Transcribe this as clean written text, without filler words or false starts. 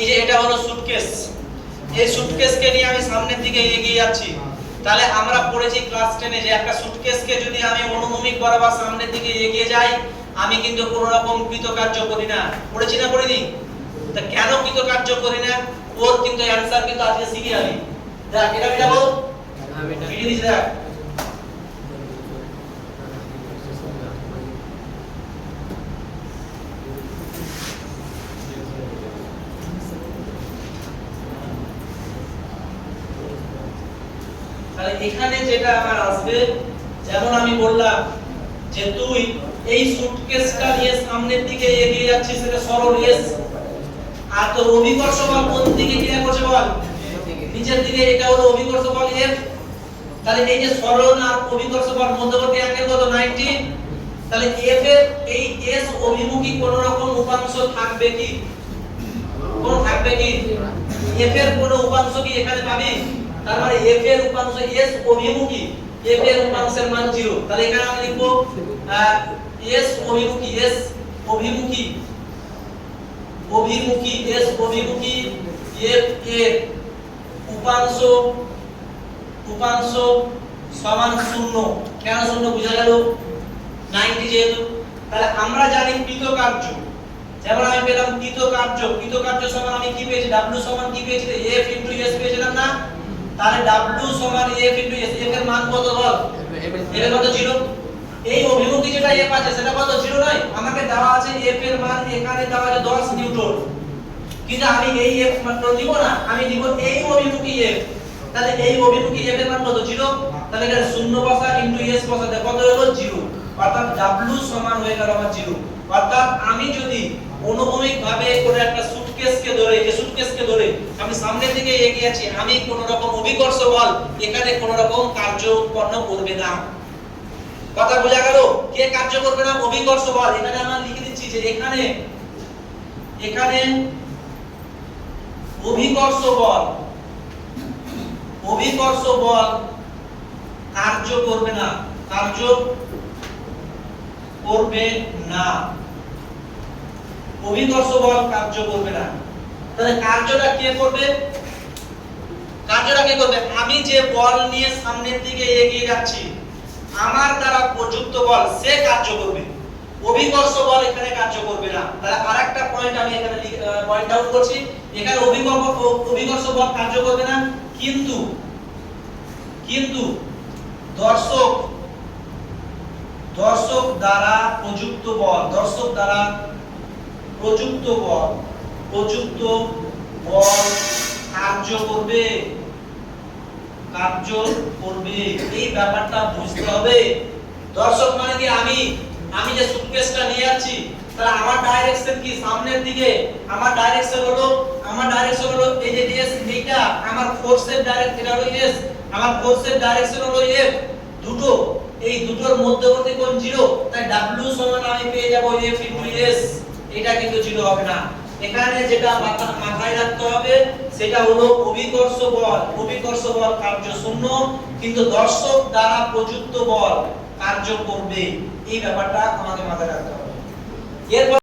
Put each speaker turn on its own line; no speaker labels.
এই যে এটা হলো সুটকেস, এই সুটকেসকে নিয়ে আমি সামনের দিকে এগিয়ে যাচ্ছি। তাহলে আমরা পড়েছি ক্লাস 10 এ যে একটা সুটকেসকে যদি আমি অনুভূমিক বরাবর সামনের দিকে এগিয়ে যাই, আমি কিন্তু কোনো রকম কৃতকার্য করি না। পড়েছি না পড়িনি? তা কেন কৃতকার্য করি না? ওর কিন্তু অ্যানসার কিন্তু আজকে শিখে আমি। দেখ এটা যাবো ভিডিও দিছি দেখ। তাহলে এখানে যেটা আমার আসবে, যেমন আমি বললাম যে তুই এই সুটকেসটা নিয়ে সামনের দিকে এগিয়ে যাচ্ছিস, সেটা সরল এস, আর তোর অভিকর্ষ বল কোন দিকে ক্রিয়া করছে বল? নিচের দিকে। এটা হলো অভিকর্ষ বল এফ। তাহলে এই যে সরল আর অভিকর্ষ বল মধ্যবর্তী অ্যাঙ্গেল কত? 90। তাহলে এফ এর এই এস অভিমুখী কোন রকম উপাংশ থাকবে কি? কোন থাকবে কি? এফ এর কোন উপাংশ কি এখানে পাবি? তার মানে এফ এর উপাংশ এস অভিমুখী, এফ এর উপাংশের মান 0। তাহলে এখানে আমি লিখব এস অভিমুখী, এস অভিমুখী, অভিমুখী এস অভিমুখী এফ এর উপাংশ, উপাংশ সমান 0। কেন 0 বুঝা গেল? 90 যেহেতু। তাহলে আমরা জানি কৃতকার্য, যেমন আমি পেলাম কৃতকার্য, কৃতকার্য সমান আমি কি পেয়েছি? W সমান কি পেয়েছি? F S পেয়েছিলাম না? তাহলে W সমান F S, F এর মান কত বল? F এর কত? 0। এই অভিমুখী যেটা F আছে সেটা কত? 0 নয়। আমাকে দেওয়া আছে F এর মান, এখানে দেওয়া আছে 10 নিউটন, কিন্তু আমি এই F মাত্র নিব না, আমি নিব এই অভিমুখী F। তাহলে এই অভিমুখী F এর মান কত? 0। তাহলে এখানে 0 বসা S বসা, দেখো কত হলো? 0। অর্থাৎ W সমান হয়ে গেল আমার 0। অর্থাৎ আমি যদি অনুভূমিক ভাবে কোন একটা সুটকেসকে ধরে, এই সুটকেসকে ধরে আমি সামনের দিকে এগিয়ে যাচ্ছি, আমি কোন রকম অভিকর্ষ বল এখানে কোন রকম কার্য উৎপন্ন করবে না। কথা বোঝা গেল? কে কার্য করবে না? অভিকর্ষ বল। এখানে আমরা লিখে দিচ্ছি যে এখানে, এখানে অভিকর্ষ বল, অভিকর্ষ বল কার্য করবে না, কার্য করবে না, অভিকর্ষ বল কার্য করবে না। তাহলে কার্যটা কে করবে? কার্যটা কে করবে? আমি যে বল নিয়ে সামনের দিকে এগিয়ে যাচ্ছি, আমার দ্বারা প্রযুক্ত বল সে কার্য করবে, অভিকর্ষ বল এখানে কার্য করবে না। তাহলে আরেকটা পয়েন্ট আমি এখানে পয়েন্ট আউট করছি, এখানে অভিকর্ষ বল কার্য করবে না, কিন্তু কিন্তু দর্শক, দর্শক দ্বারা প্রযুক্ত বল, দর্শক দ্বারা প্রযুক্ত বল, প্রযুক্ত বল কার্য করবে, কার্য করবে। এই ব্যাপারটা বুঝতে হবে। দর্শক মানে কি? আমি যে সুটকেসটা নিয়ে যাচ্ছি, তাহলে আমার ডাইরেকশন কি? সামনের দিকে। আমার ডাইরেকশন হলো, আমার ডাইরেকশন হলো এই যে এস, এইটা আমার ফোর্সের ডাইরেকশন, এটা হলো এস, আমার ফোর্সের ডাইরেকশন হলো এফ। দুটো, এই দুটোর মধ্যবর্তী কোণ 0। তাই W সমান আমি পেয়ে যাব F S। এটা কিন্তু 0 হবে না। এখানে যেটা মাথায় রাখতে হবে সেটা হলো অভিকর্ষ বল, অভিকর্ষ বল কার্য 0, কিন্তু দর্শক দ্বারা প্রযুক্ত বল কার্য করবে। এই ব্যাপারটা আমাকে মাথায় রাখতে হবে। এরপর